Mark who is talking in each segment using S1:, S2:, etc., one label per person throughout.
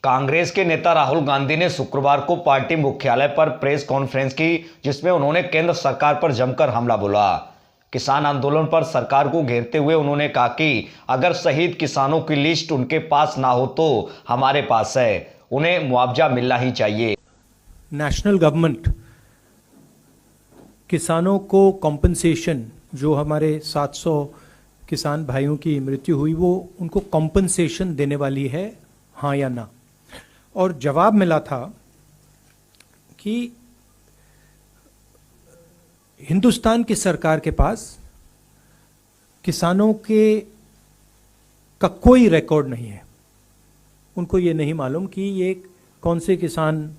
S1: कांग्रेस के नेता राहुल गांधी ने शुक्रवार को पार्टी मुख्यालय पर प्रेस कॉन्फ्रेंस की, जिसमें उन्होंने केंद्र सरकार पर जमकर हमला बोला। किसान आंदोलन पर सरकार को घेरते हुए उन्होंने कहा कि अगर शहीद किसानों की लिस्ट उनके पास ना हो तो हमारे पास है, उन्हें मुआवजा मिलना ही चाहिए।
S2: नेशनल गवर्नमेंट किसानों को कॉम्पनसेशन, जो हमारे 700 किसान भाइयों की मृत्यु हुई, वो उनको कॉम्पनसेशन देने वाली है, हाँ या ना। और जवाब मिला था कि हिंदुस्तान की सरकार के पास किसानों का कोई रिकॉर्ड नहीं है। उनको ये नहीं मालूम कि ये कौन से किसान,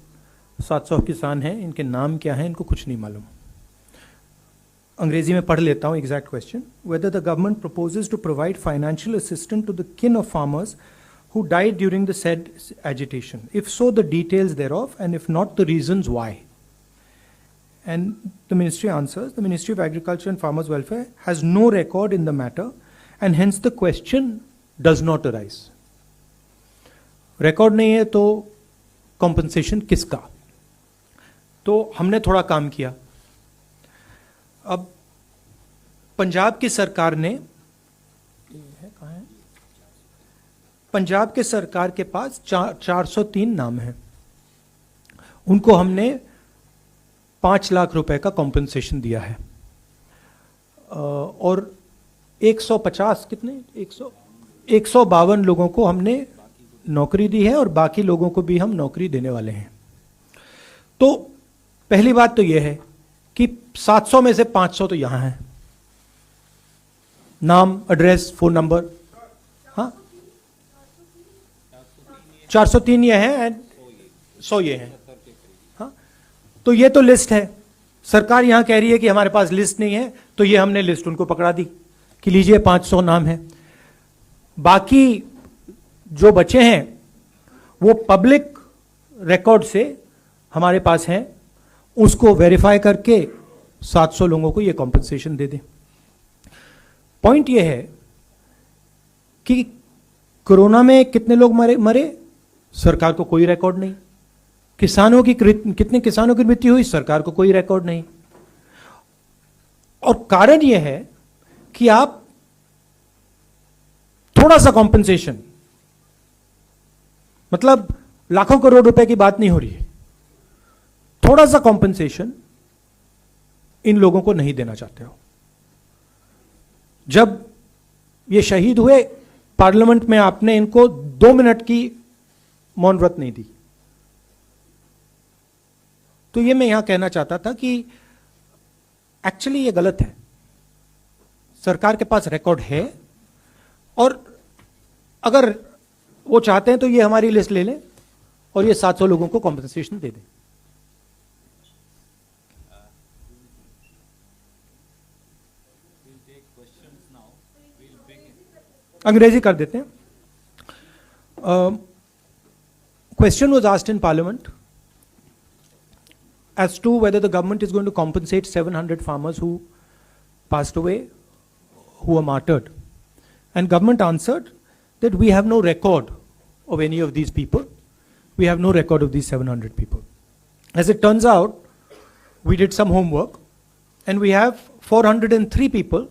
S2: 700 किसान हैं, इनके नाम क्या हैं, इनको कुछ नहीं मालूम। अंग्रेजी में पढ़ लेता हूं exact question. Whether the government proposes to provide financial assistance to the kin of farmers who died during the said agitation. If so, the details thereof, and if not, the reasons why. And the ministry answers, the Ministry of Agriculture and Farmers Welfare has no record in the matter, and hence the question does not arise. Record नहीं है तो compensation किसका? तो हमने थोड़ा काम किया। अब पंजाब की सरकार ने, पंजाब के सरकार के पास 403 नाम हैं। उनको हमने 5 लाख रुपए का कॉम्पनसेशन दिया है। और 150 कितने 152 लोगों को हमने नौकरी दी है, और बाकी लोगों को भी हम नौकरी देने वाले हैं। तो पहली बात तो यह है कि 700 में से 500 तो यहां हैं, नाम, एड्रेस, फोन नंबर। हाँ, 403 ये हैं एंड 100 ये हैं। हाँ, तो ये तो लिस्ट है। सरकार यहां कह रही है कि हमारे पास लिस्ट नहीं है, तो ये हमने लिस्ट उनको पकड़ा दी कि लीजिए 500 नाम है। बाकी जो बचे हैं वो पब्लिक रिकॉर्ड से हमारे पास हैं, उसको वेरीफाई करके 700 लोगों को ये कॉम्पनसेशन दे दें। पॉइंट ये है कि कोरोना में कितने लोग मरे, सरकार को कोई रिकॉर्ड नहीं। कितने किसानों की मृत्यु हुई, सरकार को कोई रिकॉर्ड नहीं। और कारण यह है कि आप थोड़ा सा कॉम्पनसेशन, मतलब लाखों करोड़ रुपए की बात नहीं हो रही है, थोड़ा सा कॉम्पनसेशन इन लोगों को नहीं देना चाहते हो। जब ये शहीद हुए, पार्लियामेंट में आपने इनको 2 मिनट की मौन व्रत नहीं दी। तो ये मैं यहां कहना चाहता था कि एक्चुअली ये गलत है। सरकार के पास रिकॉर्ड है, और अगर वो चाहते हैं तो ये हमारी लिस्ट ले लें और ये 700 लोगों को कॉम्पनसेशन दे दें। अंग्रेजी कर देते हैं। Question was asked in Parliament as to whether the government is going to compensate 700 farmers who passed away, who were martyred. And government answered that we have no record of any of these people. We have no record of these 700 people. As it turns out, we did some homework, and we have 403 people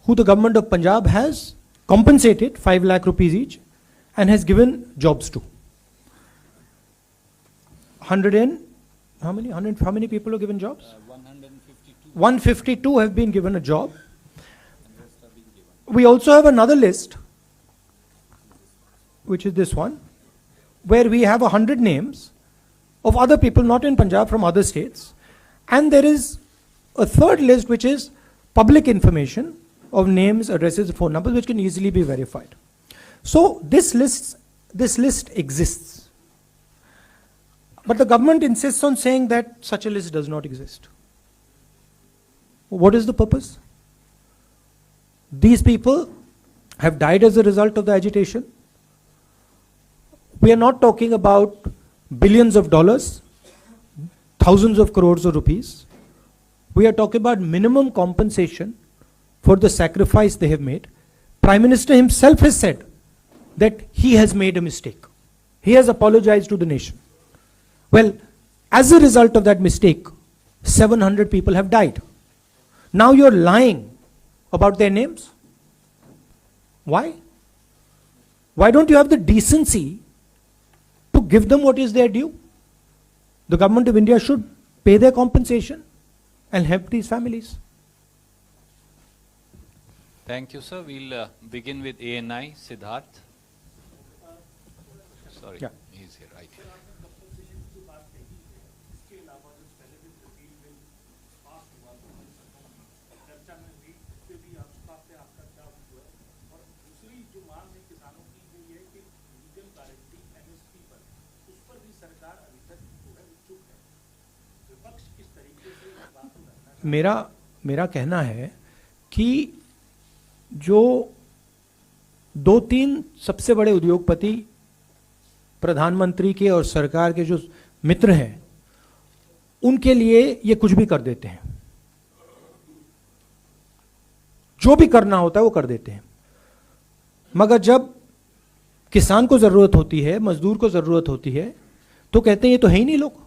S2: who the government of Punjab has compensated 5 lakh rupees each and has given jobs to. 100 and how many people have given jobs? 152 have been given a job. We also have another list, which is this one, where we have 100 names of other people not in Punjab, from other states, and there is a third list which is public information of names, addresses, phone numbers, which can easily be verified. So this list exists. But the government insists on saying that such a list does not exist. What is the purpose? These people have died as a result of the agitation. We are not talking about billions of dollars, thousands of crores of rupees. We are talking about minimum compensation for the sacrifice they have made. Prime Minister himself has said that he has made a mistake. He has apologized to the nation. Well, as a result of that mistake, 700 people have died. Now you're lying about their names. Why? Why don't you have the decency to give them what is their due? The government of India should pay their compensation and help these families.
S3: Thank you, sir. We'll begin with ANI, Siddharth. Sorry,
S2: Yeah.
S3: he's here, right here.
S2: मेरा कहना है कि जो 2-3 सबसे बड़े उद्योगपति प्रधानमंत्री के और सरकार के जो मित्र हैं, उनके लिए ये कुछ भी कर देते हैं, जो भी करना होता है वो कर देते हैं। मगर जब किसान को जरूरत होती है, मजदूर को जरूरत होती है, तो कहते हैं ये तो है ही नहीं लोग।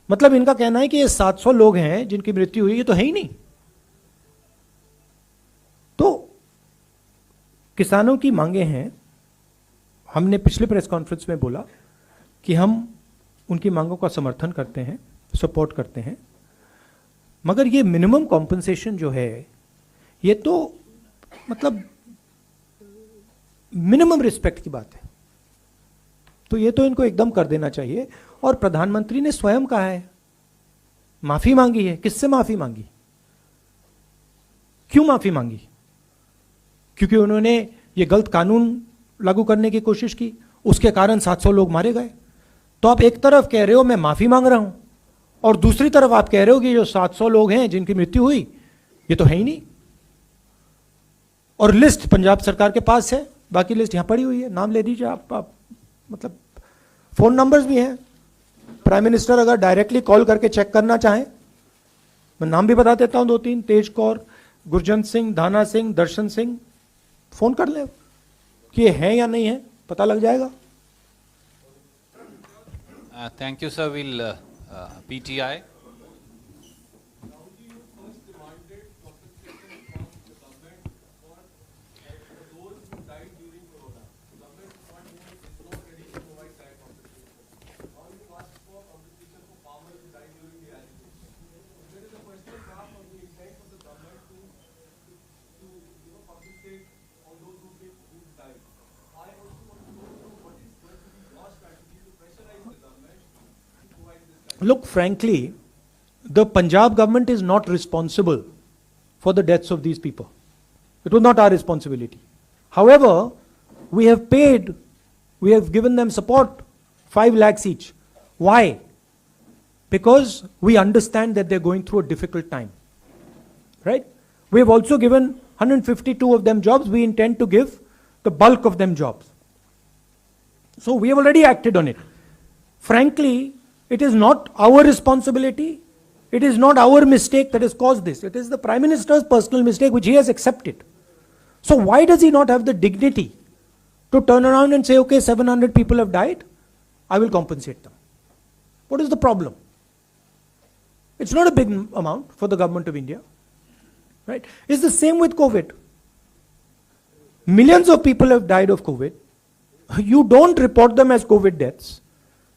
S2: मतलब इनका कहना है कि ये 700 लोग हैं जिनकी मृत्यु हुई, ये तो है ही नहीं। तो किसानों की मांगे हैं। हमने पिछले प्रेस कॉन्फ्रेंस में बोला कि हम उनकी मांगों का समर्थन करते हैं, सपोर्ट करते हैं, मगर ये मिनिमम कॉम्पनसेशन जो है, ये तो मतलब मिनिमम रिस्पेक्ट की बात है। तो ये तो इनको एकदम कर देना चाहिए। और प्रधानमंत्री ने स्वयं कहा है, माफी मांगी है। किससे माफी मांगी? क्यों माफी मांगी? क्योंकि उन्होंने ये गलत कानून लागू करने की कोशिश की, उसके कारण 700 लोग मारे गए। तो आप एक तरफ कह रहे हो मैं माफी मांग रहा हूं, और दूसरी तरफ आप कह रहे हो कि जो 700 लोग हैं जिनकी मृत्यु हुई, ये तो है ही नहीं। और लिस्ट पंजाब सरकार के पास है, बाकी लिस्ट यहां पड़ी हुई है, नाम ले दीजिए आप मतलब फोन नंबर्स भी हैं। प्राइम मिनिस्टर अगर डायरेक्टली कॉल करके चेक करना चाहें, मैं नाम भी बता देता हूं 2-3, तेज कौर, गुरजंत सिंह, धाना सिंह, दर्शन सिंह, फोन कर ले कि ये है या नहीं है, पता लग जाएगा।
S3: Thank you, sir. We'll PTI.
S2: Look, frankly, the Punjab government is not responsible for the deaths of these people. It was not our responsibility. However, we have given them support, 5 lakhs each. Why? Because we understand that they're going through a difficult time. Right? We have also given 152 of them jobs. We intend to give the bulk of them jobs. So we have already acted on it. Frankly, it is not our responsibility. It is not our mistake that has caused this. It is the Prime Minister's personal mistake which he has accepted. So why does he not have the dignity to turn around and say, okay, 700 people have died, I will compensate them? What is the problem? It's not a big amount for the government of India. Right? It's the same with COVID. Millions of people have died of COVID. You don't report them as COVID deaths.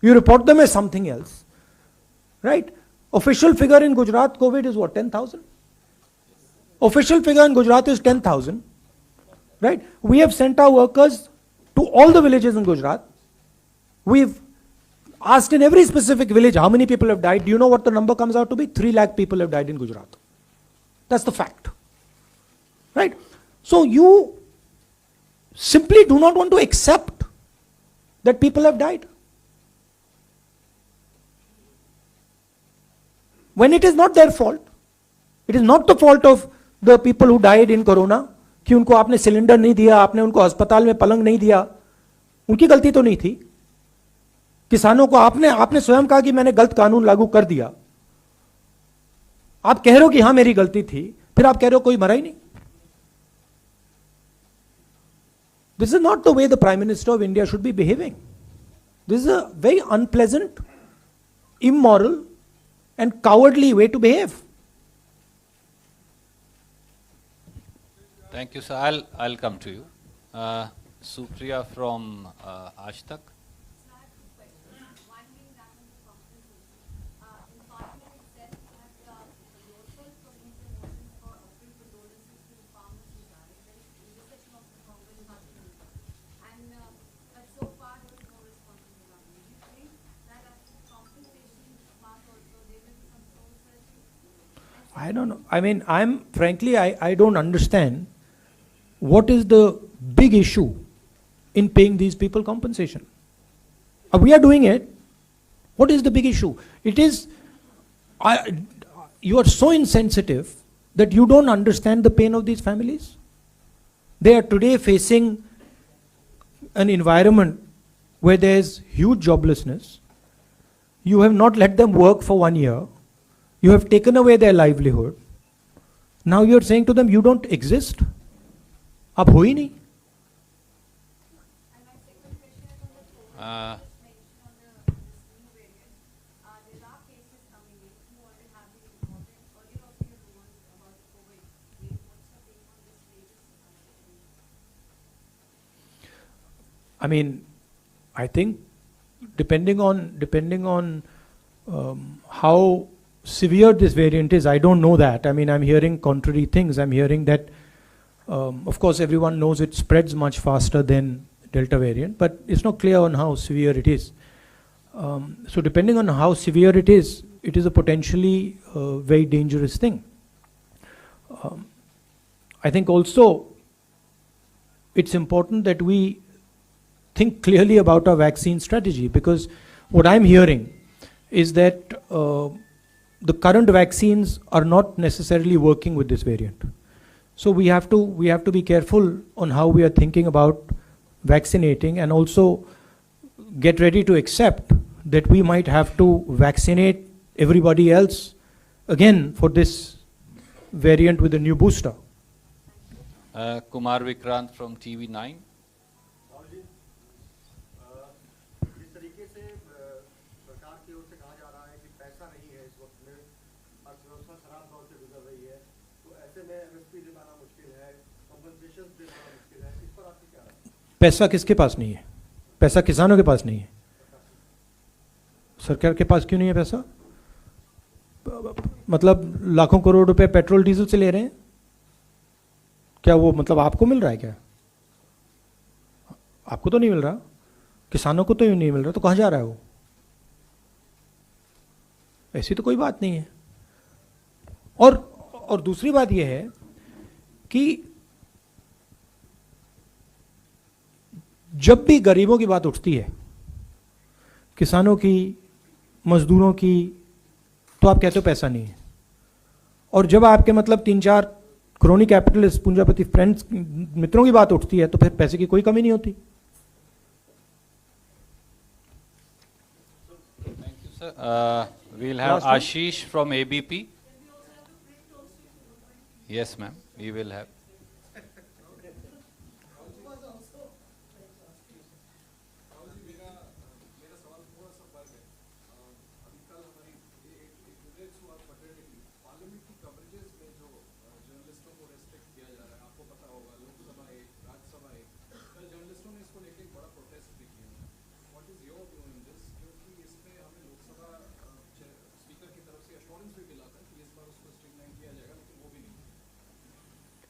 S2: You report them as something else. Right? Official figure in Gujarat, COVID is what, 10,000? Official figure in Gujarat is 10,000. Right? We have sent our workers to all the villages in Gujarat. We've asked in every specific village how many people have died. Do you know what the number comes out to be? 3 lakh people have died in Gujarat. That's the fact. Right? So you simply do not want to accept that people have died. When it is not their fault. It is not the fault of the people who died in corona कि उनको आपने cylinder नहीं दिया, आपने उनको अस्पताल में पलंग नहीं दिया, उनकी गलती तो नहीं थी। किसानों को आपने स्वयं कहा कि मैंने गलत कानून लागू कर दिया। आप कह रहे हो कि हां मेरी गलती थी, फिर आप कह रहे हो कोई मरा ही नहीं। This is not the way the Prime Minister of India should be behaving. This is a very unpleasant, immoral, and cowardly way to behave.
S3: Thank you, sir. I'll come to you. Supriya from Aaj Tak.
S2: I don't know. I mean, I don't understand what is the big issue in paying these people compensation. We are doing it. What is the big issue? It is, you are so insensitive that you don't understand the pain of these families. They are today facing an environment where there is huge joblessness. You have not let them work for 1 year. You have taken away their livelihood. Now you are saying to them, you don't exist. आप हो ही नहीं. I mean, I think depending on how severe this variant is, I don't know that. I mean, I'm hearing contrary things. I'm hearing that, of course, everyone knows it spreads much faster than Delta variant, but it's not clear on how severe it is. So depending on how severe it is a potentially very dangerous thing. I think also it's important that we think clearly about our vaccine strategy, because what I'm hearing is that the current vaccines are not necessarily working with this variant. So we have to be careful on how we are thinking about vaccinating, and also get ready to accept that we might have to vaccinate everybody else again for this variant with a new booster.
S3: Kumar Vikrant from TV9.
S4: जिस तरीके से सरकार की ओर से कहा जा रहा है कि पैसा नहीं है इस वक्त में, अर्थव्यवस्था खराब दौर से गुजर रही है, तो ऐसे में एमएसपी दे पाना मुश्किल है, कंपनसेशन दे पाना मुश्किल है, इस पर आपकी क्या राय है?
S2: पैसा किसके पास नहीं है? पैसा किसानों के पास नहीं है. सरकार के पास क्यों नहीं है पैसा? मतलब लाखों करोड़ रुपए पेट्रोल डीजल से ले रहे हैं, क्या वो मतलब आपको मिल रहा है क्या? आपको तो नहीं मिल रहा, किसानों को तो नहीं मिल रहा, तो कहां जा रहा है वो? ऐसी तो कोई बात नहीं है. और दूसरी बात यह है कि जब भी गरीबों की बात उठती है, किसानों की, मजदूरों की, तो आप कहते हो पैसा नहीं है. और जब आपके मतलब 3-4 क्रोनी कैपिटलिस्ट, पूंजीपति फ्रेंड्स, मित्रों की बात उठती है, तो फिर पैसे की कोई कमी नहीं होती.
S3: Thank you, sir. We'll have
S2: Last one.
S3: Ashish from ABP. Yes, ma'am. We will have.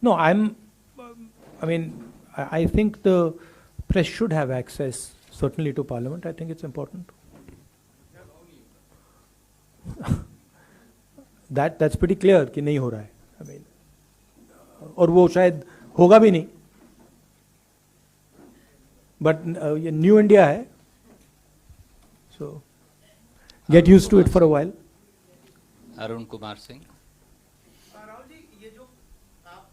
S2: No, I think the press should have access certainly to Parliament. I think it's important. That's pretty clear कि नहीं हो रहा है. I mean, और वो शायद होगा भी नहीं. But ये New India है, so get used to it for a while.
S3: Arun Kumar Singh.
S5: Rahul ji, ये जो आप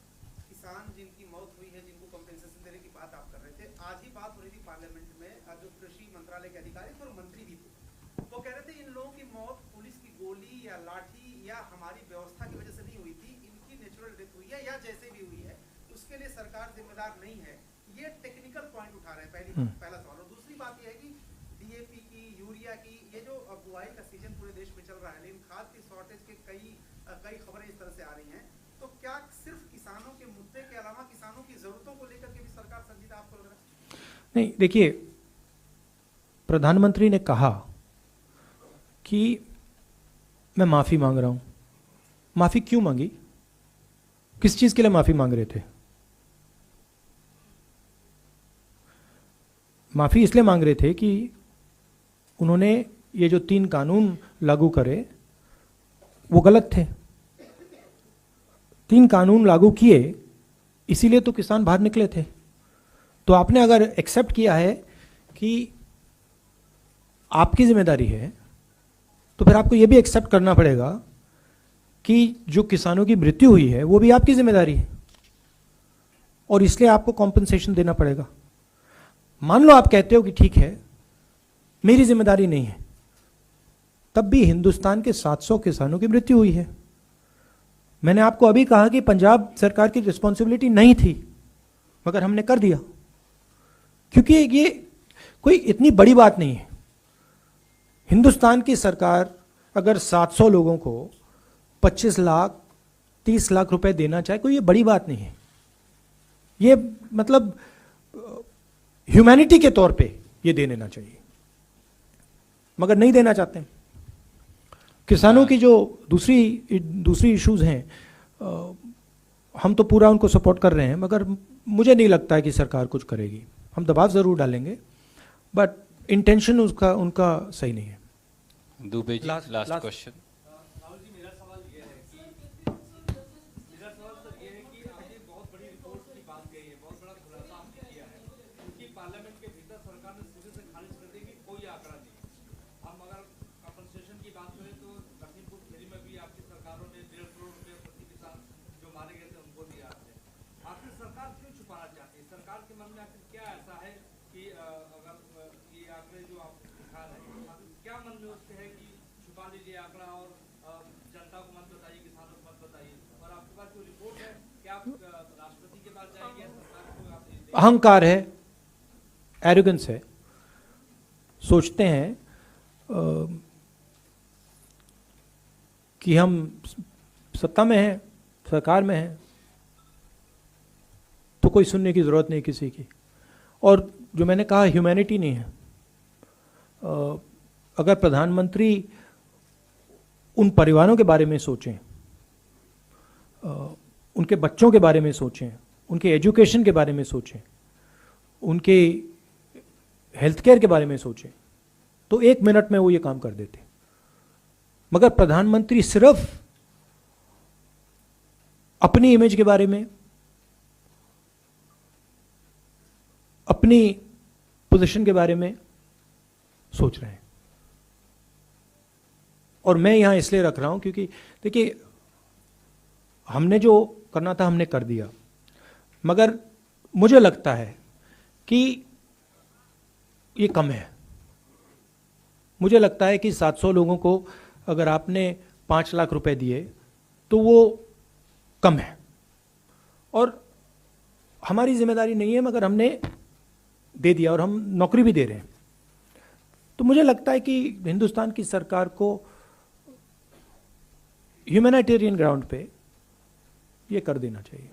S5: किसान जिनकी मौत हुई है, जिनको कंपेंसेशन देने की बात आप कर रहे थे, आज ही बात हो रही थी पार्लियामेंट में, जो कृषि मंत्रालय के अधिकारी और मंत्री भी थे, वो कह रहे थे इन लोगों की मौत पुलिस की गोली या लाठी या हमारी व्यवस्था की वजह से नहीं हुई थी, इनकी नेचुरल डेथ हुई है या जैसे भी हुई है, उसके लिए सरकार जिम्मेदार नहीं है. ये टेक्निकल पॉइंट उठा रहे हैं, पहला सवाल. और दूसरी बात यह है कि डीएपी बुआई का सीजन पूरे देश में चल रहा है, लेकिन खाद की शॉर्टेज के कई खबरें इस तरह से आ रही हैं। तो क्या सिर्फ किसानों के मुद्दे के अलावा किसानों की जरूरतों को लेकर के भी सरकार संजीदा आपको लग रहा है?
S2: नहीं, देखिए, प्रधानमंत्री ने कहा कि मैं माफी मांग रहा हूं। माफी क्यों मांगी? किस चीज के लिए माफी मांग रहे थे? माफी इसलिए मांग रहे थे कि उन्होंने ये जो 3 कानून लागू करे वो गलत थे। 3 कानून लागू किए, इसीलिए तो किसान बाहर निकले थे। तो आपने अगर एक्सेप्ट किया है कि आपकी जिम्मेदारी है, तो फिर आपको यह भी एक्सेप्ट करना पड़ेगा कि जो किसानों की मृत्यु हुई है वो भी आपकी जिम्मेदारी है, और इसलिए आपको कॉम्पनसेशन देना पड़ेगा। मान लो आप कहते हो कि ठीक है, मेरी जिम्मेदारी नहीं है, तब भी हिंदुस्तान के 700 किसानों की मृत्यु हुई है। मैंने आपको अभी कहा कि पंजाब सरकार की रिस्पॉन्सिबिलिटी नहीं थी, मगर हमने कर दिया, क्योंकि ये कोई इतनी बड़ी बात नहीं है। हिंदुस्तान की सरकार अगर 700 लोगों को 25 लाख 30 लाख रुपए देना चाहे, कोई ये बड़ी बात नहीं है। ये मतलब ह्यूमैनिटी के तौर पे ये दे देना चाहिए, मगर नहीं देना चाहते हैं। किसानों की जो दूसरी इश्यूज हैं, हम तो पूरा उनको सपोर्ट कर रहे हैं, मगर मुझे नहीं लगता है कि सरकार कुछ करेगी। हम दबाव जरूर डालेंगे, बट इंटेंशन उनका सही नहीं है।
S3: Dubey ji,
S2: Last-
S3: last
S2: last-
S3: question.
S6: Rahul ji, मेरा सवाल ये है कि आज एक बहुत बड़ी रिपोर्ट की बात कही है, बहुत बड़ा खुलासा आपने किया है, क्योंकि पार्लियामेंट के भीतर सरकार ने सिरे से खारिज कर दी कि कोई आंकड़ा नहीं है। हम अगर कंपनसेशन की बात करें तो लखीमपुर खीरी में भी आपकी सरकारों ने 1.5 करोड़ रुपए प्रति किसान जो मारे गए थे उनको दिया है। आखिर सरकार क्यों छुपाना चाहती है? सरकार के मन में आखिर क्या ऐसा है कि अगर ये आंकड़े जो आप दिखा रहे हैं, आखिर क्या मन में उससे है कि छुपा लीजिए आंकड़ा और जनता को मत बताइए, किसानों को मत बताइए? और आपके पास जो रिपोर्ट है, क्या आप राष्ट्रपति के पास जाएंगे या सरकार को आप
S2: अहंकार है, एरोगेंस है। सोचते हैं कि हम सत्ता में हैं, सरकार में हैं, तो कोई सुनने की जरूरत नहीं किसी की। और जो मैंने कहा, ह्यूमैनिटी नहीं है। अगर प्रधानमंत्री उन परिवारों के बारे में सोचें, उनके बच्चों के बारे में सोचें, उनके एजुकेशन के बारे में सोचें, उनके हेल्थ केयर के बारे में सोचें, तो 1 मिनट में वो ये काम कर देते। मगर प्रधानमंत्री सिर्फ अपनी इमेज के बारे में, अपनी पोजीशन के बारे में सोच रहे हैं। और मैं यहां इसलिए रख रहा हूं क्योंकि देखिए, हमने जो करना था हमने कर दिया, मगर मुझे लगता है कि ये कम है। मुझे लगता है कि 700 लोगों को अगर आपने 5 लाख रुपए दिए तो वो कम है, और हमारी जिम्मेदारी नहीं है, मगर हमने दे दिया और हम नौकरी भी दे रहे हैं। तो मुझे लगता है कि हिंदुस्तान की सरकार को ह्यूमैनिटेरियन ग्राउंड पे ये कर देना चाहिए।